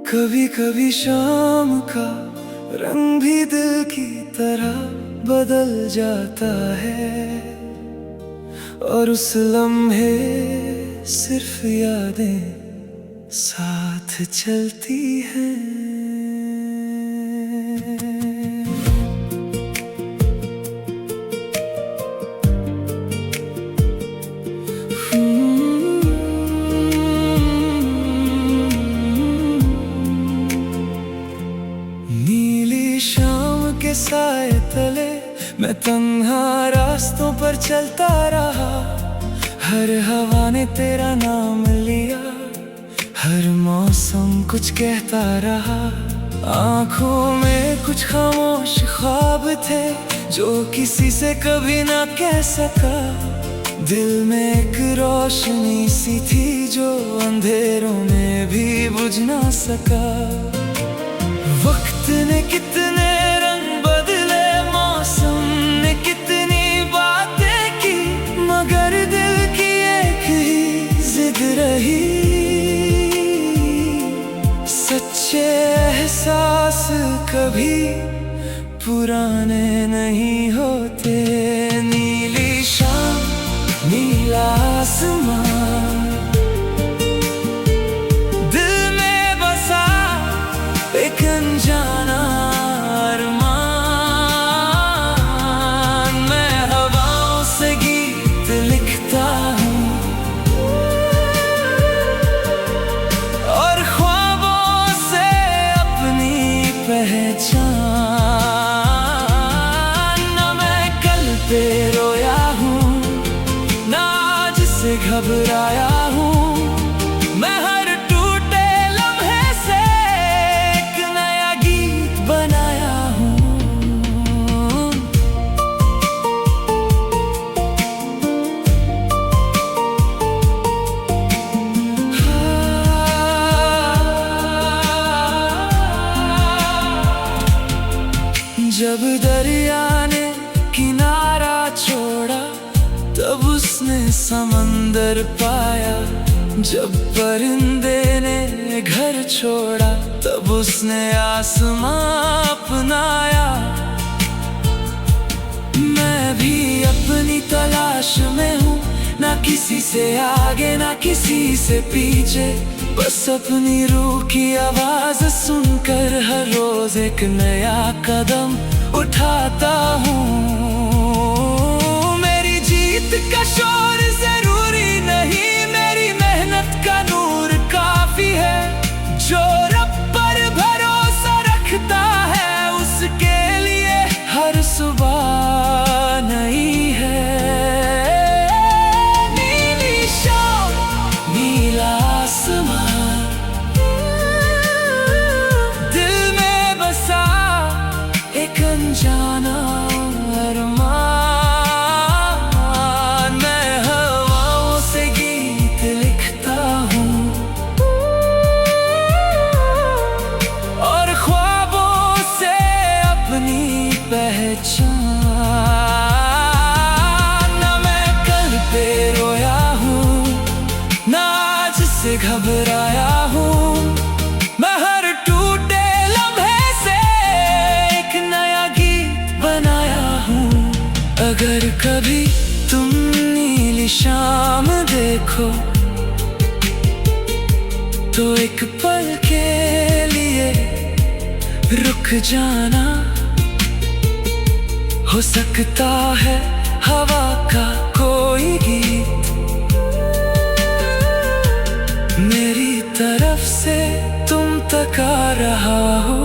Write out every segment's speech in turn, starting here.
कभी कभी शाम का रंग भी दिल की तरह बदल जाता है, और उस लम्हे सिर्फ यादें साथ चलती हैं। नीली शाम के साए तले मैं तन्हा रास्तों पर चलता रहा। हर हवा ने तेरा नाम लिया, हर मौसम कुछ कहता रहा। आँखों में कुछ खामोश ख्वाब थे जो किसी से कभी ना कह सका। दिल में एक रोशनी सी थी जो अंधेरों में भी बुझ ना सका। वक्त ने कितने रंग बदले, मौसम ने कितनी बातें की, मगर दिल की एक ही जिद रही। सच्चे एहसास कभी पुराने नहीं होते। नीली शाम, नीला आसमान, दिल में बसा एक अनजाना अरमान। मैं हवाओं से गीत लिखता हूँ और ख्वाबों से अपनी पहचान। ना मैं कल पे रोया हूँ, ना आज से घबराया हूँ। मैं हर टूटे लम्हे से एक नया गीत बनाया हूँ। जब दरिया ने किनारा छोड़ा, तब उसने समंदर पाया। जब परिंदे ने घर छोड़ा, तब उसने आसमां अपनाया। मैं भी अपनी तलाश में हूँ, ना किसी से आगे ना किसी से पीछे। बस अपनी रूह की आवाज सुनकर हर रोज एक नया कदम उठाता हूँ। मेरी जीत का शोर जरूरी नहीं, मेरी मेहनत का नूर काफी है। जो रब पर भरोसा रखता है, उसके लिए हर सुबह नई है। नीली शाम, नीला आसमान, दिल में बसा एक अनजाना अरमान। मैं हवाओं से गीत लिखता हूँ और ख्वाबों से अपनी पहचान। ना मैं कल पे रोया हूँ, ना आज से घबराया हूँ। मैं हर टूटे लम्हे से एक नया गीत बनाया हूँ। अगर कभी तुम नीली शाम देखो, तो एक पल के लिए रुक जाना। हो सकता है हवा का कोई गीत मेरी तरफ से तुम तक आ रहा हो।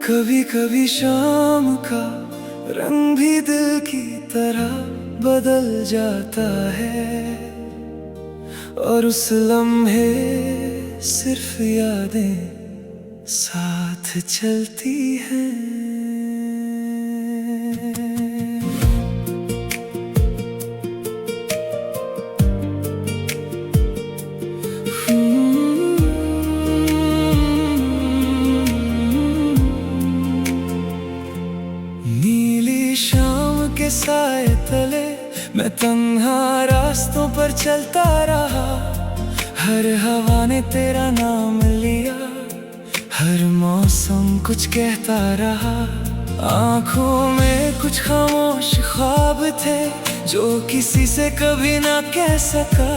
कभी कभी शाम का रंग भी दिल की तरह बदल जाता है, और उस लम्हे सिर्फ यादें साथ चलती हैं। साए तले मैं तन्हा रास्तों पर चलता रहा। हर हवा ने तेरा नाम लिया, हर मौसम कुछ कहता रहा। आँखों में कुछ खामोश ख्वाब थे जो किसी से कभी ना कह सका।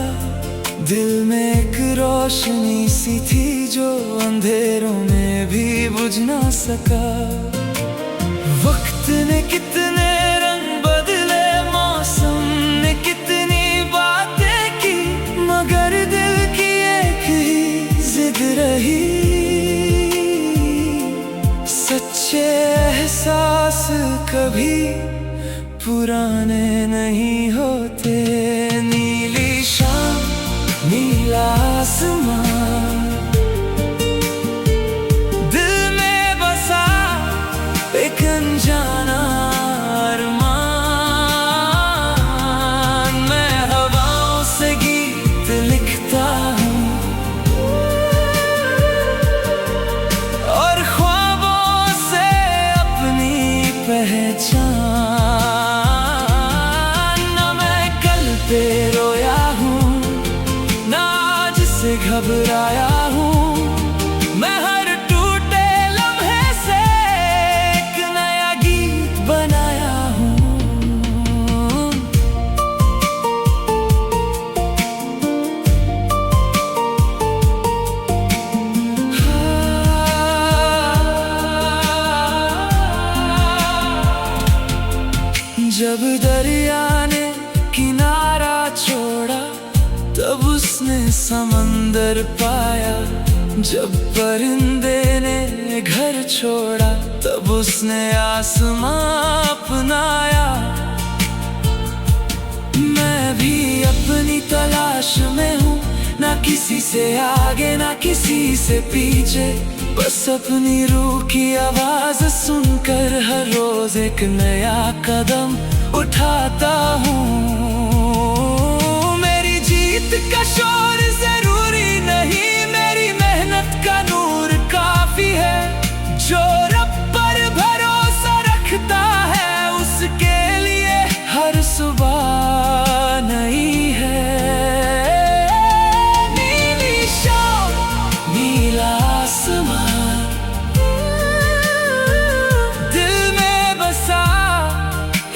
दिल में एक रोशनी सी थी जो अंधेरों में भी बुझ ना सका। वक्त ने कितने रंग बदले, मौसम ने कितनी बातें की, मगर दिल की एक ही जिद रही। सच्चे एहसास कभी पुराने नहीं होते। नीली शाम, नीला आसमान, दिल में बसा एक अनजाना अरमान। मैं हवाओं से गीत लिखता हूँ और ख्वाबों से अपनी पहचान। ना मैं कल पे रोया हूँ, ना आज से घबराया हूँ। मैं हर टूटे लम्हे से एक नया गीत बनाया हूँ। जब दरिया ने किनारा छोड़ा, तब उसने समंदर पाया। जब परिंदे ने घर छोड़ा, तब उसने आसमां अपनाया। मैं भी अपनी तलाश में हूँ, ना किसी से आगे ना किसी से पीछे। बस अपनी रूह की आवाज सुनकर हर रोज एक नया कदम उठाता हूँ। मेरी जीत का शोर जरूरी नहीं, मेरी मेहनत का नूर काफी है। जो रब पर भरोसा रखता है, उसके लिए हर सुबह नई है। नीली शाम, नीला आसमान, दिल में बसा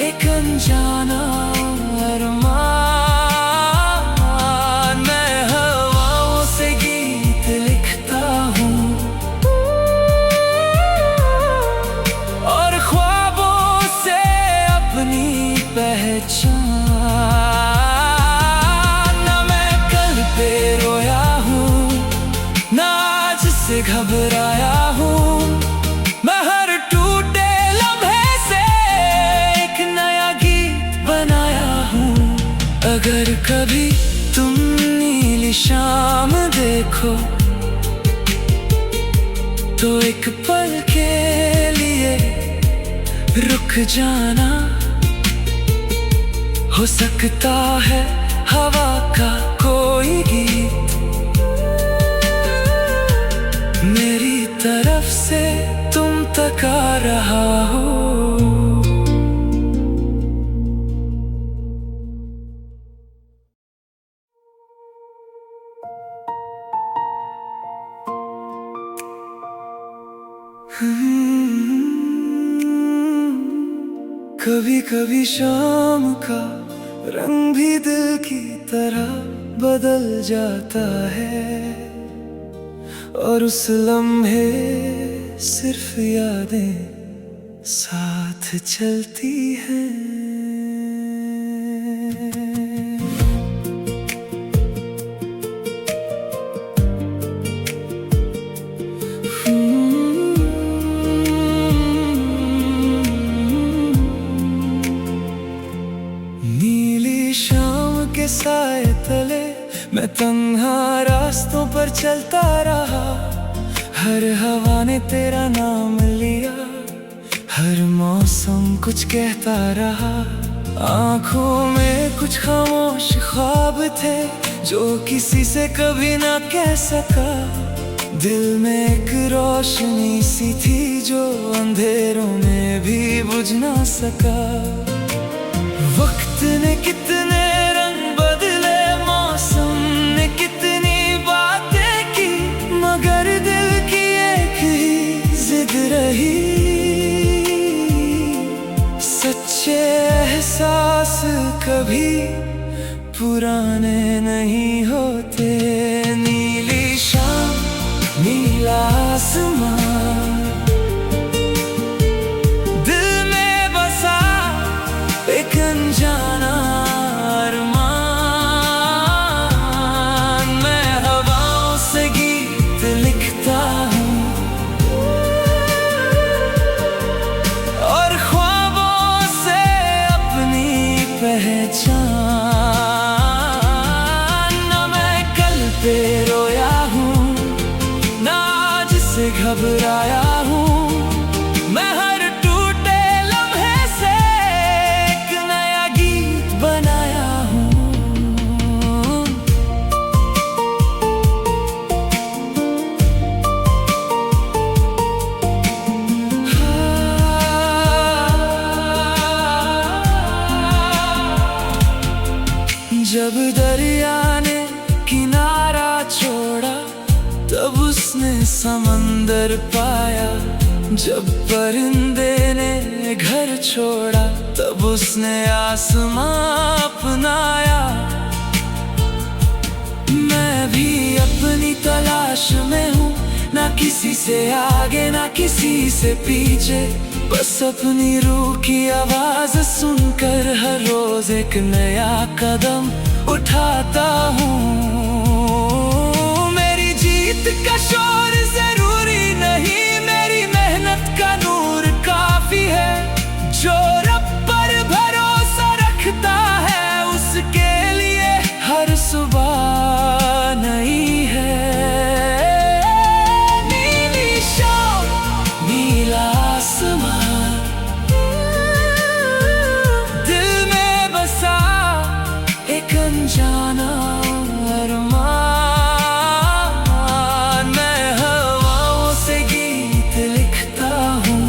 एक अनजाना अरमान। मैं हवाओं से गीत लिखता हूँ और ख्वाबों से अपनी पहचान। ना मैं कल पे रोया हूँ, ना आज से घबराया हूँ। मैं हर टूटे लम्हे से एक नया गीत बनाया हूँ। अगर कभी तुम नीली शाम देखो, तो एक पल के लिए रुक जाना। हो सकता है हवा का कोई गीत मेरी तरफ से तुम तक आ रहा हो। कभी कभी शाम का रंग भी दिल की तरह बदल जाता है, और उस लम्हे सिर्फ यादें साथ चलती हैं। नीली शाम के साए तले मैं तन्हा रास्तों पर चलता रहा। हर हवा ने तेरा नाम लिया, हर मौसम कुछ कहता रहा। आँखों में कुछ खामोश ख्वाब थे जो किसी से कभी ना कह सका। दिल में एक रोशनी सी थी जो अंधेरों में भी बुझ ना सका। वक्त ने कितने रंग बदले, मौसम ने कितनी बातें की, मगर दिल की एक ही जिद रही। सच्चे एहसास कभी पुराने नहीं होते। नीली शाम, नीला आसमान, दिल में बसा एक अनजाना अरमान। मैं हवाओं से गीत लिखता हूँ और ख्वाबों से अपनी पहचान। ना मैं कल पे रोया हूँ, ना आज से घबराया हूँ। मैं हर टूटे लम्हे से एक नया गीत बनाया हूँ। जब दरिया ने किनारा छोड़ा, तब उसने समंदर पाया। जब परिंदे ने घर छोड़ा, तब उसने आसमां अपनाया। मैं भी अपनी तलाश में हूँ, ना किसी से आगे ना किसी से पीछे। बस अपनी रूह की आवाज सुनकर हर रोज एक नया कदम उठाता हूँ। मेरी जीत का शोर जरूरी नहीं, मेरी मेहनत का नूर काफी है। जो रब पर भरोसा रखता है, उसके लिए हर सुबह नई है। नीली शाम, नीला आसमान, दिल में बसा एक अनजाना अरमान। मैं हवाओं से गीत लिखता हूँ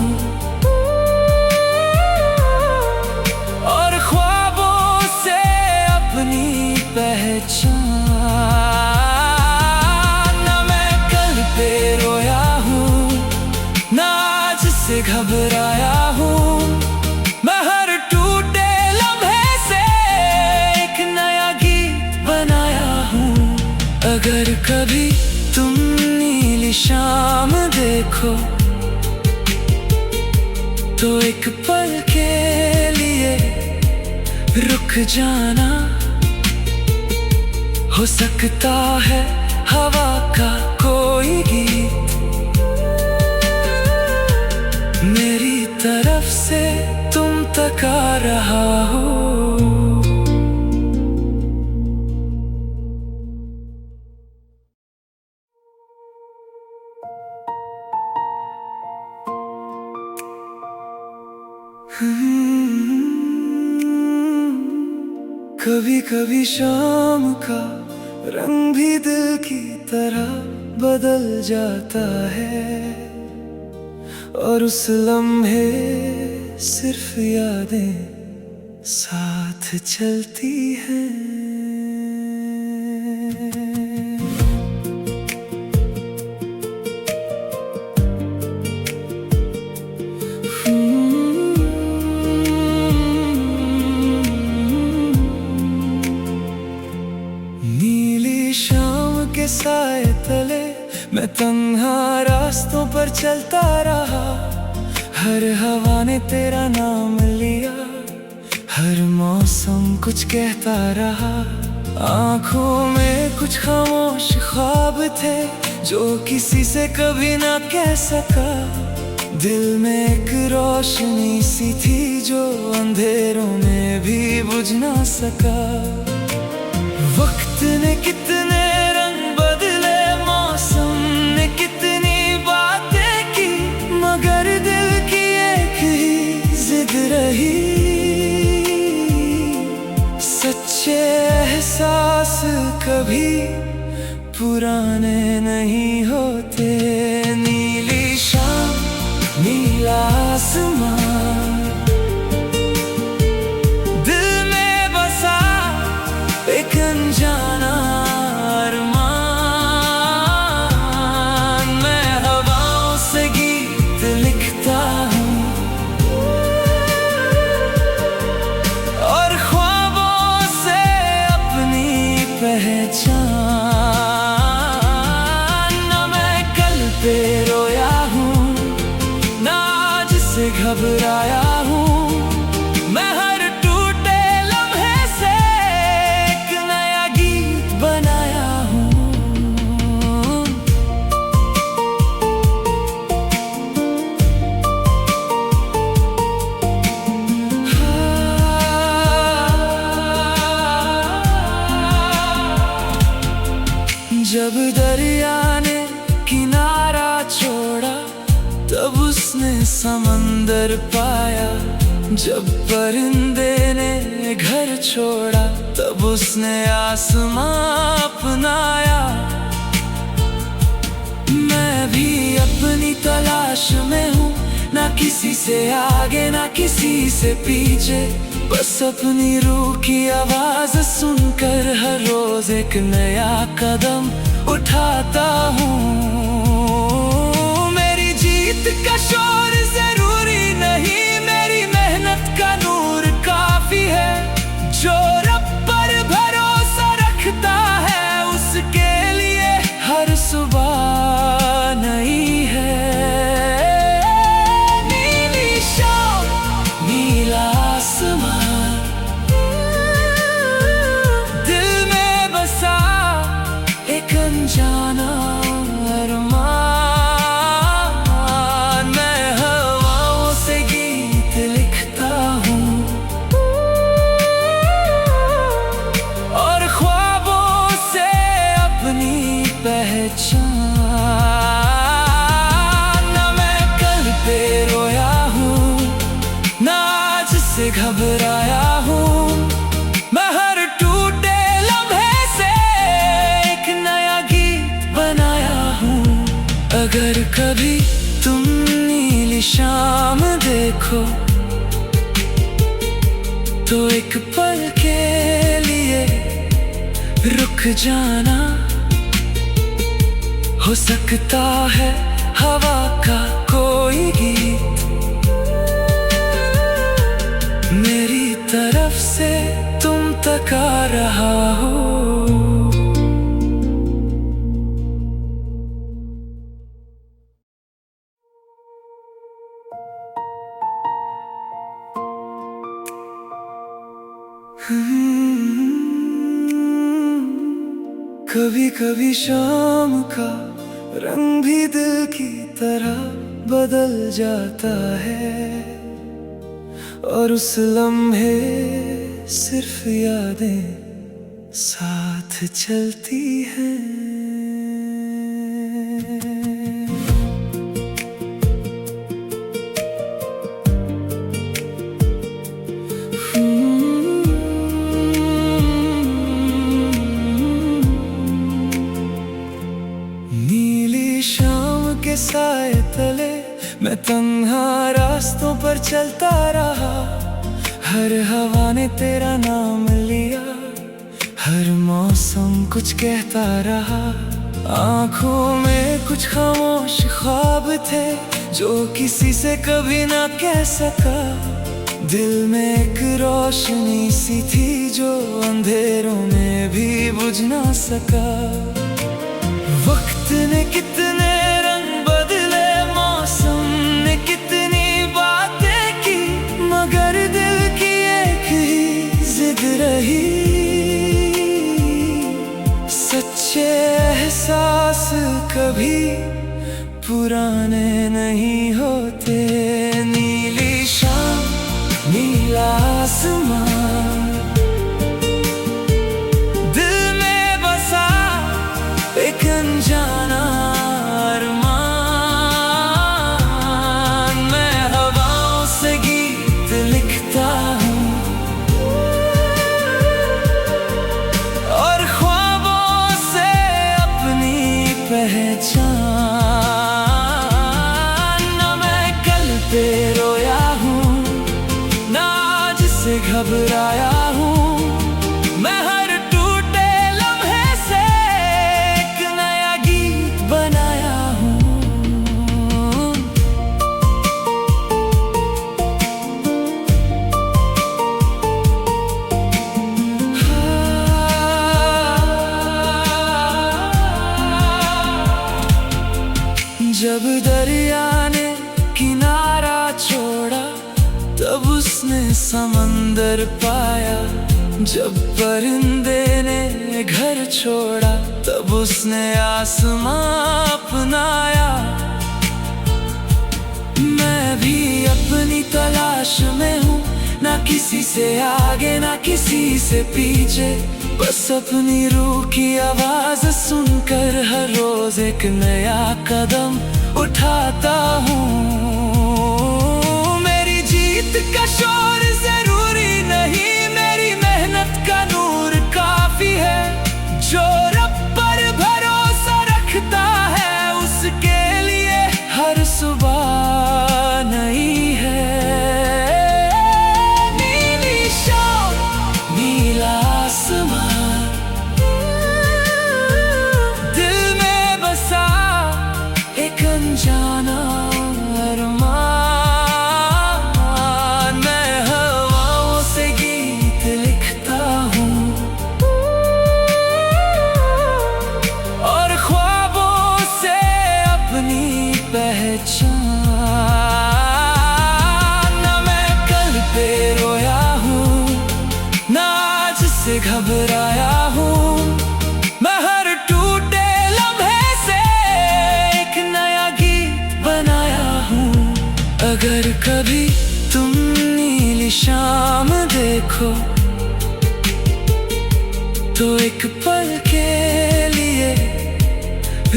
और ख्वाबों से अपनी पहचान। ना मैं कल पे रोया हूँ, ना आज से घबराया हूँ। मैं हर टूटे लम्हे से एक नया गीत बनाया हूँ। अगर कभी तुम नीली शाम देखो, तो एक पल के लिए रुक जाना। हो सकता है हवा का कोई गीत मेरी तरफ से तुम तक आ रहा हो। कभी कभी शाम का रंग भी दिल की तरह बदल जाता है, और उस लम्हे सिर्फ यादें साथ चलती हैं। नीली शाम के साए तले मैं तन्हा रास्तों पर चलता रहा। हर हवा ने तेरा नाम लिया, हर मौसम कुछ कहता रहा। आँखों में कुछ खामोश ख्वाब थे जो किसी से कभी ना कह सका। दिल में एक रोशनी सी थी जो अंधेरों में भी बुझ ना सका। वक्त ने कितने रंग बदले, मौसम ने कितनी बातें की, मगर दिल की एक ही जिद रही। सच्चे एहसास कभी पुराने नहीं होते। नीली शाम, नीला आसमान, दिल में समंदर पाया। जब परिंदे ने घर छोड़ा तब उसने आसमां अपनाया। मैं भी अपनी तलाश में हूँ, ना किसी से आगे ना किसी से पीछे, बस अपनी रूह की आवाज सुनकर हर रोज एक नया कदम उठाता हूँ। मेरी जीत का शोर जरूरी नहीं, मेरी मेहनत का नूर काफी है। जो रब पर भरोसा रखता है उसके लिए हर सुबह नई है। नीली शाम नीला आसमान, दिल में बसा एक अनजाना अरमान। मैं हवाओं से गीत लिखता हूँ और ख्वाबों से अपनी पहचान। ना मैं कल पे रोया हूँ, ना आज से घबराया हूँ। मैं हर टूटे लम्हे से एक नया गीत बनाया हूँ। अगर कभी तुम नीली शाम देखो तो एक पल के लिए रुक जाना। हो सकता है हवा का कोई गीत मेरी तरफ से तुम तक आ रहा हो। कभी कभी शाम का रंग भी दिल की तरह बदल जाता है, और उस लम्हे सिर्फ यादें साथ चलती हैं। नीली शाम के साए तले मैं तन्हा रास्तों पर चलता रहा। हर हवा ने तेरा नाम लिया, हर मौसम कुछ कहता रहा। आँखों में कुछ खामोश ख्वाब थे जो किसी से कभी ना कह सका। दिल में एक रोशनी सी थी जो अंधेरों में भी बुझ ना सका। वक्त ने कितने रंग बदले, मौसम ने कितनी बातें की, मगर दिल की एक ही जिद रही। सच्चे एहसास कभी पुराने नहीं होते। नीली शाम नीला आसमान, दिल में बसा एक अनजाना अरमान। मैं हवाओं से गीत लिखता हूँ और ख्वाबों से अपनी पहचान। ना मैं कल पे रोया हूँ, ना आज से घबराया हूँ। मैं हर टूटे लम्हे से एक नया गीत बनाया हूँ। जब दरिया ने किनारा छोड़ा तब उसने समंदर पाया। जब परिंदे ने घर छोड़ा तब उसने आसमां अपनाया। मैं भी अपनी तलाश में हूँ, ना किसी से आगे ना किसी से पीछे, बस अपनी रूह की आवाज सुनकर हर रोज एक नया कदम उठाता हूँ। घबराया हूँ। मैं हर टूटे लम्हे से एक नया गीत बनाया हूँ। अगर कभी तुम नीली शाम देखो तो एक पल के लिए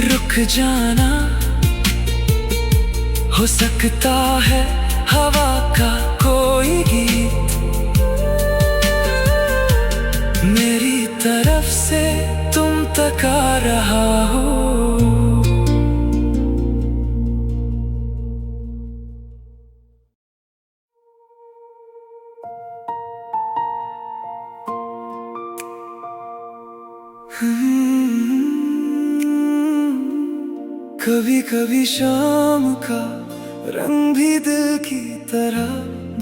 रुक जाना। हो सकता है हवा का कोई गीत मेरी तरफ से तुम तक आ रहा हो। कभी कभी शाम का रंग भी दिल की तरह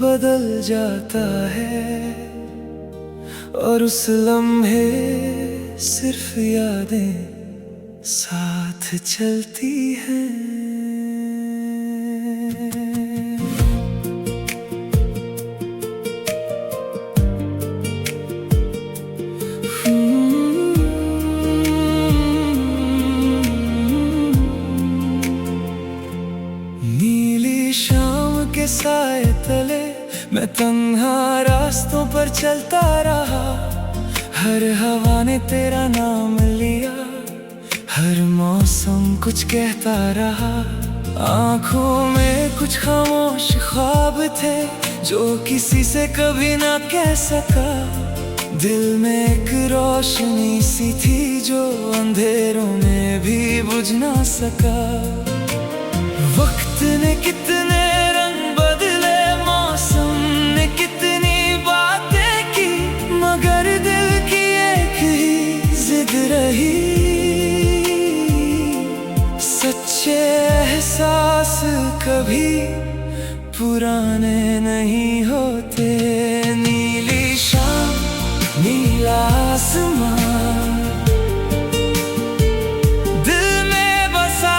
बदल जाता है, और उस लम्हे सिर्फ यादें साथ चलती हैं। के साए तले मैं तन्हा रास्तों पर चलता रहा। हर हवा ने तेरा नाम लिया, हर मौसम कुछ कहता रहा। आँखों में कुछ खामोश ख्वाब थे जो किसी से कभी ना कह सका। दिल में एक रोशनी सी थी जो अंधेरों में भी बुझ ना सका। वक्त ने कितने रही, सच्चे एहसास कभी पुराने नहीं होते। नीली शाम, नीला आसमान, दिल में बसा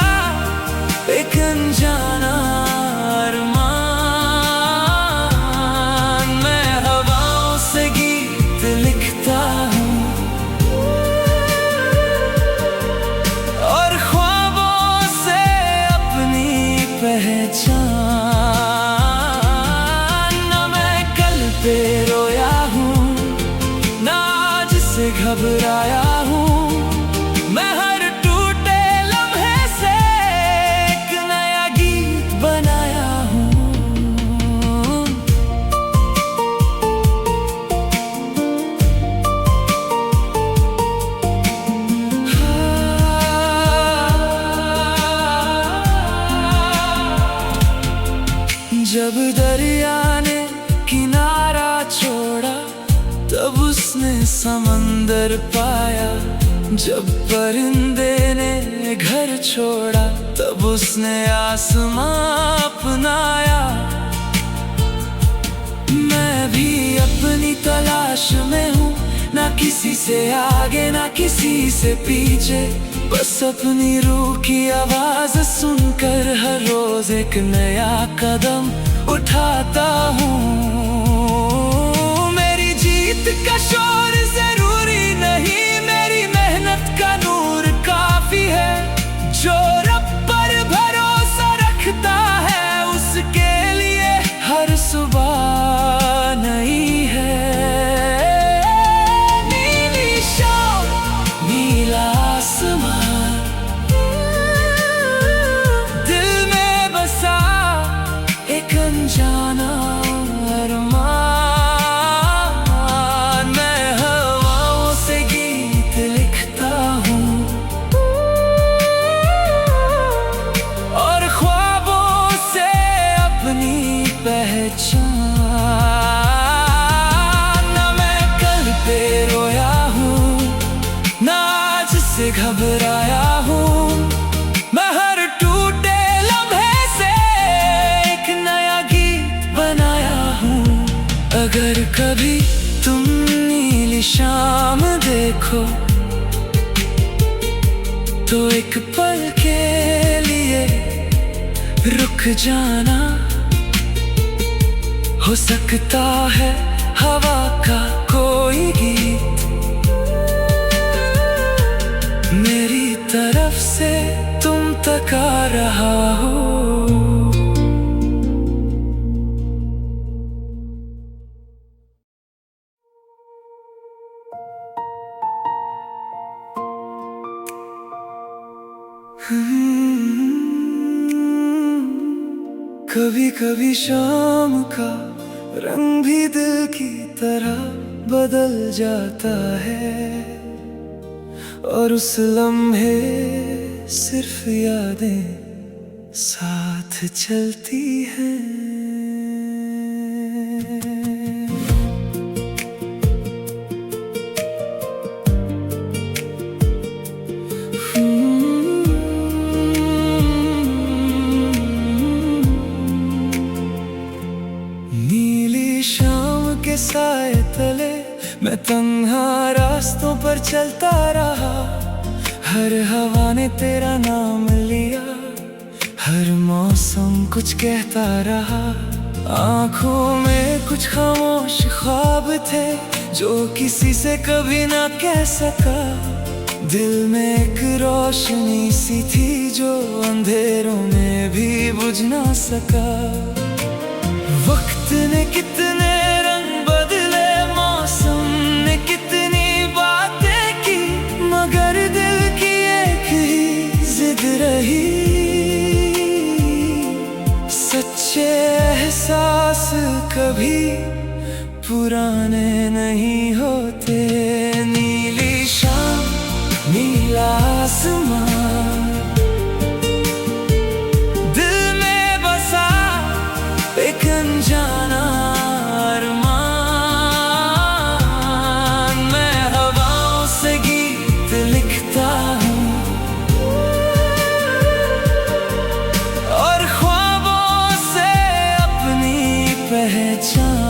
एक अनजाना अरमान। मैं हवाओं से गीत लिखता हूँ पहचान। ना मैं कल पे रोया हूँ, ना आज से घबराया हूँ। मैं हर टूटे लम्हे से एक नया गीत बनाया हूँ। जब दरिया ने किनारा छोड़ा तब उसने समंदर पाया। जब परिंदे ने घर छोड़ा तब उसने आसमां अपनाया। मैं भी अपनी तलाश में हूँ, ना किसी से आगे ना किसी से पीछे। बस अपनी रूह की आवाज सुनकर हर रोज एक नया कदम उठाता हूँ। मेरी जीत का शोर जरूरी नहीं, मेरी मेहनत का नूर काफी है। जो रब पर भरोसा रखता है उसके लिए हर सुबह नई है। नीली शाम, नीला आसमान, दिल में बसा एक अनजाना अरमान। मैं हवाओं से गीत लिखता हूँ और ख्वाबों से अपनी पहचान। ना मैं कल पे रोया हूँ, ना आज से घबराया हूँ। मैं हर टूटे लम्हे से एक नया गीत बनाया हूँ। अगर कभी तुम नीली शाम देखो तो एक पल के लिए रुक जाना। हो सकता है हवा का कोई गीत से तुम तक आ रहा हो। कभी कभी शाम का रंग भी दिल की तरह बदल जाता है, और उस लम्हे सिर्फ यादें साथ चलती हैं। नीली शाम के साए तले मैं तन्हा रास्तों पर चलता रहा। हर हवा ने तेरा नाम लिया, हर मौसम कुछ कहता रहा। आँखों में कुछ खामोश ख्वाब थे जो किसी से कभी ना कह सका। दिल में एक रोशनी सी थी जो अंधेरों में भी बुझ ना सका। वक्त ने कितने रंग बदले, मौसम ने कितनी बातें की, मगर दिल की एक ही जिद रही। सच्चे एहसास कभी पुराने नहीं होते। नीली शाम, नीला आसमान, दिल में बसा एक अनजाना अरमान। मैं हवाओं से गीत लिखता हूँ और ख्वाबों से अपनी पहचान।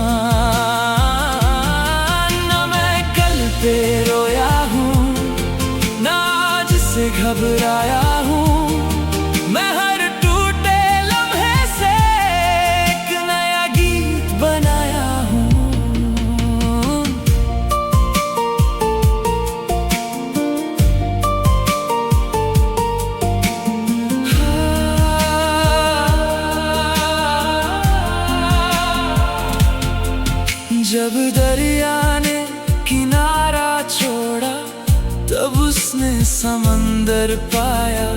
ना मैं कल पे रोया हूँ, ना आज से घबराया हूँ। मैं हर टूटे लम्हे से एक नया गीत बनाया हूँ। जब दरिया ने किनारा छोड़ा तब उसने समंदर पाया।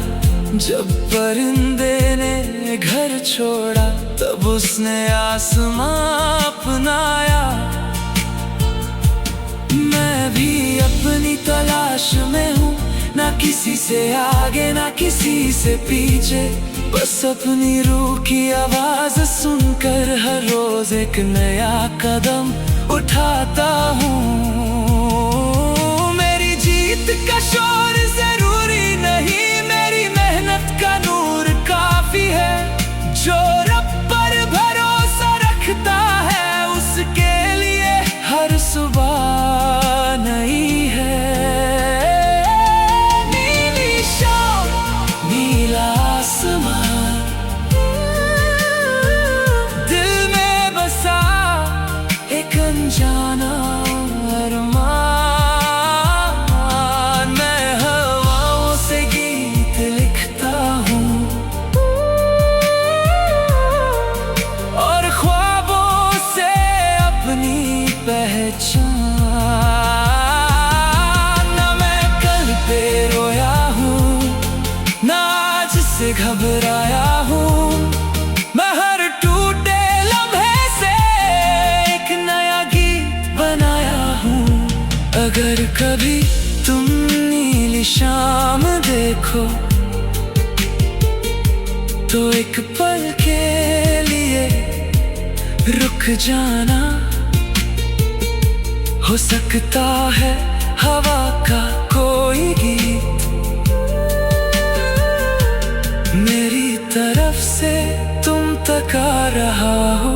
जब परिंदे ने घर छोड़ा तब उसने आसमां अपनाया। मैं भी अपनी तलाश में हूँ, ना किसी से आगे ना किसी से पीछे। बस अपनी रूह की आवाज सुनकर हर रोज एक नया कदम उठाता हूँ। मेरी जीत का शोर जरूरी नहीं, मेरी मेहनत का नूर काफी है। जो रब पर भरोसा रखता है उसके लिए हर सुबह नई है। नीली शाम, नीला आसमान, दिल में बसा एक अनजाना अरमान। मैं हवाओं से गीत लिखता हूँ और ख्वाबों से अपनी पहचान। ना मैं कल पे रोया हूँ, ना आज से घबराया हूँ। मैं हर टूटे लम्हे से एक नया गीत बनाया हूँ। अगर कभी तुम नीली शाम देखो तो एक पल के लिए रुक जाना। हो सकता है हवा का कोई गीत मेरी तरफ से तुम तक आ रहा हो।